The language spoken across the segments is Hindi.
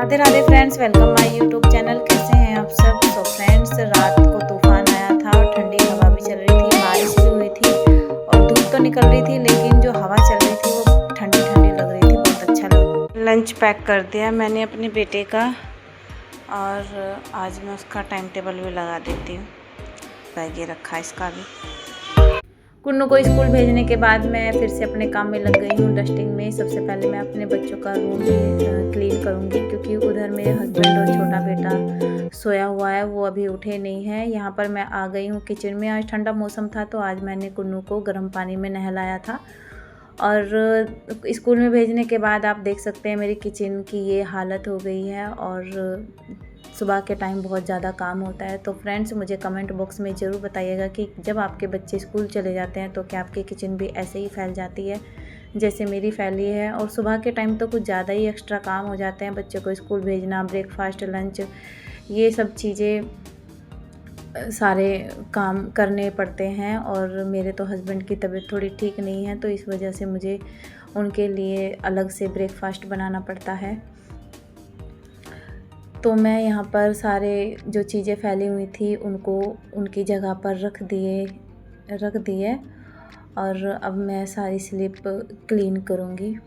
Radhe Radhe friends, welcome my YouTube channel. कैसे हैं आप सब। तो फ्रेंड्स, रात को तूफान आया था और ठंडी हवा भी चल रही थी, बारिश भी हुई थी और धूप तो निकल रही थी, लेकिन जो हवा चल रही थी वो ठंडी ठंडी लग रही थी, बहुत अच्छा लग। लंच पैक कर दिया मैंने अपने बेटे का और आज मैं उसका टाइम टेबल भी लगा देती हूँ। बैग ये रखा है इसका भी। कुन्नू को स्कूल भेजने के बाद मैं फिर से अपने काम में लग गई हूँ, डस्टिंग में। सबसे पहले मैं अपने बच्चों का रूम क्लीन करूँगी, क्योंकि उधर मेरे हस्बैंड और छोटा बेटा सोया हुआ है, वो अभी उठे नहीं है। यहाँ पर मैं आ गई हूँ किचन में। आज ठंडा मौसम था तो आज मैंने कुन्नू को गर्म पानी में नहलाया था और स्कूल में भेजने के बाद आप देख सकते हैं मेरी किचन की ये हालत हो गई है और सुबह के टाइम बहुत ज़्यादा काम होता है। तो फ्रेंड्स, मुझे कमेंट बॉक्स में ज़रूर बताइएगा कि जब आपके बच्चे स्कूल चले जाते हैं तो क्या आपकी किचन भी ऐसे ही फैल जाती है जैसे मेरी फैली है। और सुबह के टाइम तो कुछ ज़्यादा ही एक्स्ट्रा काम हो जाते हैं, बच्चों को स्कूल भेजना, ब्रेकफास्ट, लंच, ये सब चीज़ें सारे काम करने पड़ते हैं। और मेरे तो हस्बैंड की तबीयत थोड़ी ठीक नहीं है, तो इस वजह से मुझे उनके लिए अलग से ब्रेकफास्ट बनाना पड़ता है। तो मैं यहाँ पर सारे जो चीज़ें फैली हुई थी उनको उनकी जगह पर रख दिए और अब मैं सारी स्लिप क्लीन करूँगी।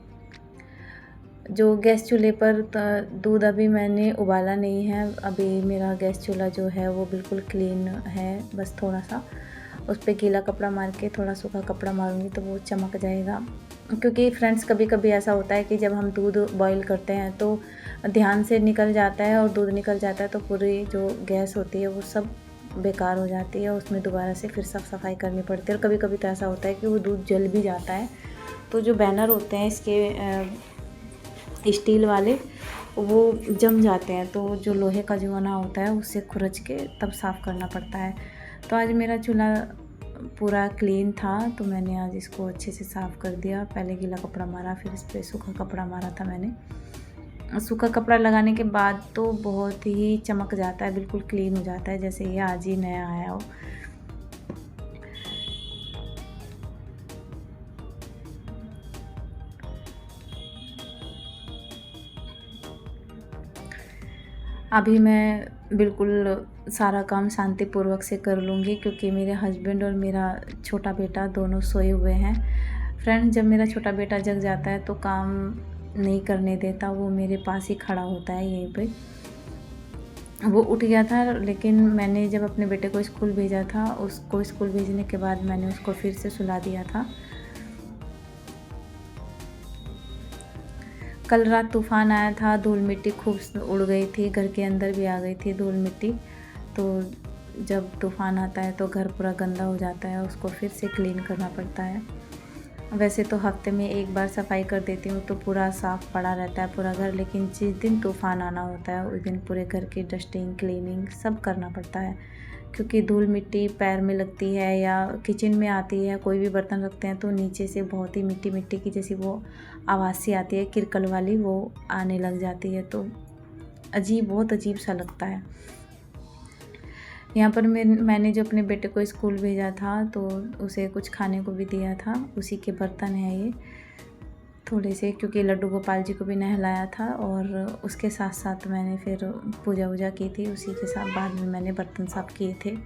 जो गैस चूल्हे पर दूध अभी मैंने उबाला नहीं है, अभी मेरा गैस चूल्हा जो है वो बिल्कुल क्लीन है। बस थोड़ा सा उस पर गीला कपड़ा मार के थोड़ा सूखा कपड़ा मारूंगी तो वो चमक जाएगा। क्योंकि फ्रेंड्स, कभी कभी ऐसा होता है कि जब हम दूध बॉईल करते हैं तो ध्यान से निकल जाता है और दूध निकल जाता है तो पूरी जो गैस होती है वो सब बेकार हो जाती है, उसमें दोबारा से फिर साफ सफाई करनी पड़ती है। और कभी कभी तो ऐसा होता है कि वो दूध जल भी जाता है, तो जो बैनर होते हैं इसके स्टील वाले वो जम जाते हैं, तो जो लोहे का जुआना होता है उससे खुरच के तब साफ़ करना पड़ता है। तो आज मेरा चूल्हा पूरा क्लीन था तो मैंने आज इसको अच्छे से साफ़ कर दिया। पहले गीला कपड़ा मारा, फिर इस पर सूखा कपड़ा मारा था मैंने। सूखा कपड़ा लगाने के बाद तो बहुत ही चमक जाता है, बिल्कुल क्लीन हो जाता है जैसे ये आज ही नया आया हो। अभी मैं बिल्कुल सारा काम शांतिपूर्वक से कर लूँगी, क्योंकि मेरे हस्बैंड और मेरा छोटा बेटा दोनों सोए हुए हैं। फ्रेंड्स, जब मेरा छोटा बेटा जग जाता है तो काम नहीं करने देता, वो मेरे पास ही खड़ा होता है यहीं पे। वो उठ गया था, लेकिन मैंने जब अपने बेटे को स्कूल भेजा था, उसको स्कूल भेजने के बाद मैंने उसको फिर से सुला दिया था। कल रात तूफ़ान आया था, धूल मिट्टी खूब उड़ गई थी, घर के अंदर भी आ गई थी धूल मिट्टी। तो जब तूफ़ान आता है तो घर पूरा गंदा हो जाता है, उसको फिर से क्लीन करना पड़ता है। वैसे तो हफ्ते में एक बार सफाई कर देती हूँ तो पूरा साफ़ पड़ा रहता है पूरा घर, लेकिन जिस दिन तूफ़ान आना होता है उस दिन पूरे घर की डस्टिंग, क्लीनिंग सब करना पड़ता है। क्योंकि धूल मिट्टी पैर में लगती है या किचन में आती है, कोई भी बर्तन रखते हैं तो नीचे से बहुत ही मिट्टी मिट्टी की जैसी वो आवाज़ सी आती है, किरकल वाली, वो आने लग जाती है, तो बहुत अजीब सा लगता है। यहाँ पर मैंने जो अपने बेटे को स्कूल भेजा था तो उसे कुछ खाने को भी दिया था, उसी के बर्तन हैं ये थोड़े से, क्योंकि लड्डू गोपाल जी को भी नहलाया था और उसके साथ साथ मैंने फिर पूजा वूजा की थी, उसी के साथ बाद में मैंने बर्तन साफ़ किए थे।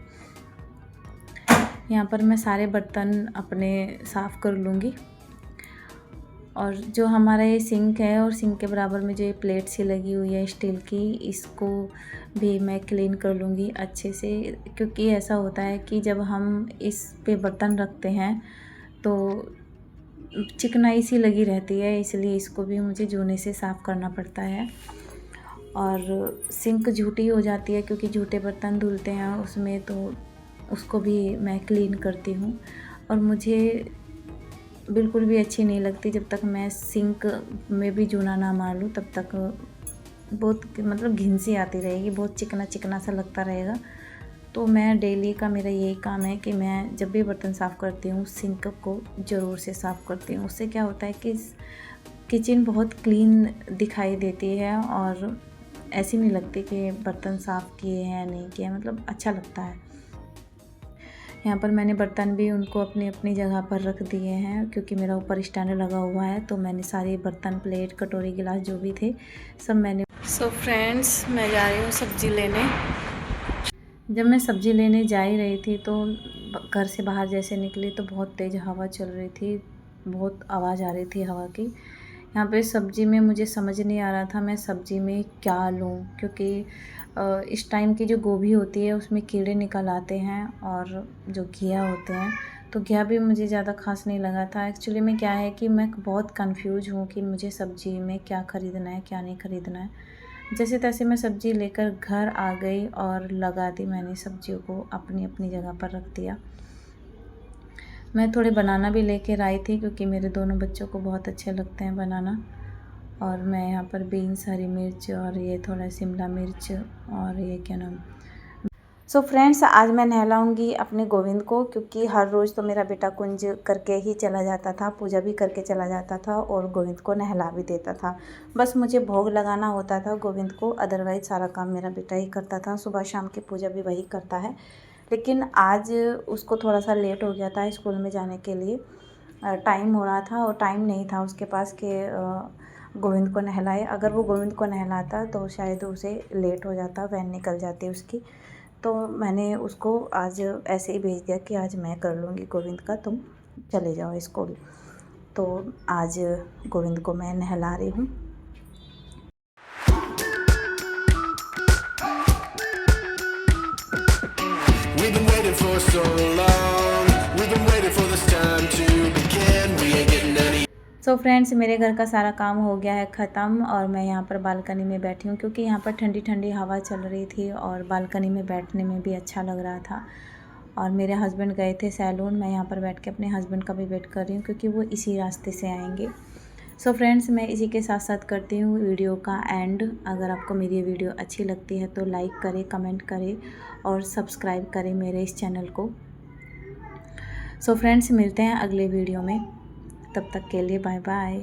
यहाँ पर मैं सारे बर्तन अपने साफ़ कर लूँगी। और जो हमारा ये सिंक है और सिंक के बराबर में जो ये प्लेट सी लगी हुई है स्टील की, इसको भी मैं क्लीन कर लूँगी अच्छे से। क्योंकि ऐसा होता है कि जब हम इस पे बर्तन रखते हैं तो चिकनाई सी लगी रहती है, इसलिए इसको भी मुझे जूने से साफ़ करना पड़ता है। और सिंक झूठी हो जाती है क्योंकि झूठे बर्तन धुलते हैं उसमें, तो उसको भी मैं क्लीन करती हूँ। और मुझे बिल्कुल भी अच्छी नहीं लगती जब तक मैं सिंक में भी जूना ना मार लूँ, तब तक बहुत मतलब घिन सी आती रहेगी, बहुत चिकना चिकना सा लगता रहेगा। तो मैं डेली का मेरा यही काम है कि मैं जब भी बर्तन साफ़ करती हूँ सिंक को ज़रूर से साफ़ करती हूँ। उससे क्या होता है कि किचन बहुत क्लीन दिखाई देती है और ऐसी नहीं लगती कि बर्तन साफ़ किए हैं या नहीं किए, मतलब अच्छा लगता है। यहाँ पर मैंने बर्तन भी उनको अपनी अपनी जगह पर रख दिए हैं, क्योंकि मेरा ऊपर स्टैंड लगा हुआ है। तो मैंने सारे बर्तन, प्लेट, कटोरी, गिलास जो भी थे सब मैंने। सो फ्रेंड्स, मैं जा रही हूँ सब्ज़ी लेने। जब मैं सब्ज़ी लेने जा ही रही थी तो घर से बाहर जैसे निकली तो बहुत तेज़ हवा चल रही थी, बहुत आवाज़ आ रही थी हवा की। यहाँ पे सब्ज़ी में मुझे समझ नहीं आ रहा था मैं सब्ज़ी में क्या लूँ, क्योंकि इस टाइम की जो गोभी होती है उसमें कीड़े निकल आते हैं, और जो घिया होते हैं तो घिया भी मुझे ज़्यादा ख़ास नहीं लगा था। एक्चुअली में क्या है कि मैं बहुत कंफ्यूज हूँ कि मुझे सब्ज़ी में क्या ख़रीदना है, क्या नहीं ख़रीदना है। जैसे तैसे मैं सब्ज़ी लेकर घर आ गई और लगा दी मैंने सब्जियों को, अपनी अपनी जगह पर रख दिया। मैं थोड़े बनाना भी लेकर आई थी, क्योंकि मेरे दोनों बच्चों को बहुत अच्छे लगते हैं बनाना। और मैं यहाँ पर बीन्स, हरी मिर्च और ये थोड़ा शिमला मिर्च और ये क्या नाम। सो फ्रेंड्स, आज मैं नहलाऊंगी अपने गोविंद को, क्योंकि हर रोज़ तो मेरा बेटा कुंज करके ही चला जाता था, पूजा भी करके चला जाता था और गोविंद को नहला भी देता था। बस मुझे भोग लगाना होता था गोविंद को, अदरवाइज़ सारा काम मेरा बेटा ही करता था। सुबह शाम की पूजा भी वही करता है। लेकिन आज उसको थोड़ा सा लेट हो गया था स्कूल में जाने के लिए, टाइम हो रहा था और टाइम नहीं था उसके पास कि गोविंद को नहलाए। अगर वो गोविंद को नहलाता तो शायद उसे लेट हो जाता, वैन निकल जाती उसकी। तो मैंने उसको आज ऐसे ही भेज दिया कि आज मैं कर लूँगी गोविंद का, तुम चले जाओ स्कूल। तो आज गोविंद को मैं नहला रही हूँ। We've been waiting for so long. We've been waiting for this time to begin. We ain't getting any. So friends, मेरे घर का सारा काम हो गया है ख़त्म और मैं यहाँ पर बालकनी में बैठी हूँ, क्योंकि यहाँ पर ठंडी ठंडी हवा चल रही थी और बालकनी में बैठने में भी अच्छा लग रहा था। और मेरे हस्बैंड गए थे सैलून, मैं यहाँ पर बैठ के अपने हस्बैंड का भी वेट कर रही हूँ, क्योंकि वो इसी रास्ते से आएंगे। सो फ्रेंड्स, मैं इसी के साथ साथ करती हूँ वीडियो का एंड। अगर आपको मेरी ये वीडियो अच्छी लगती है तो लाइक करें, कमेंट करें और सब्सक्राइब करें मेरे इस चैनल को। सो फ्रेंड्स, मिलते हैं अगले वीडियो में, तब तक के लिए बाय बाय।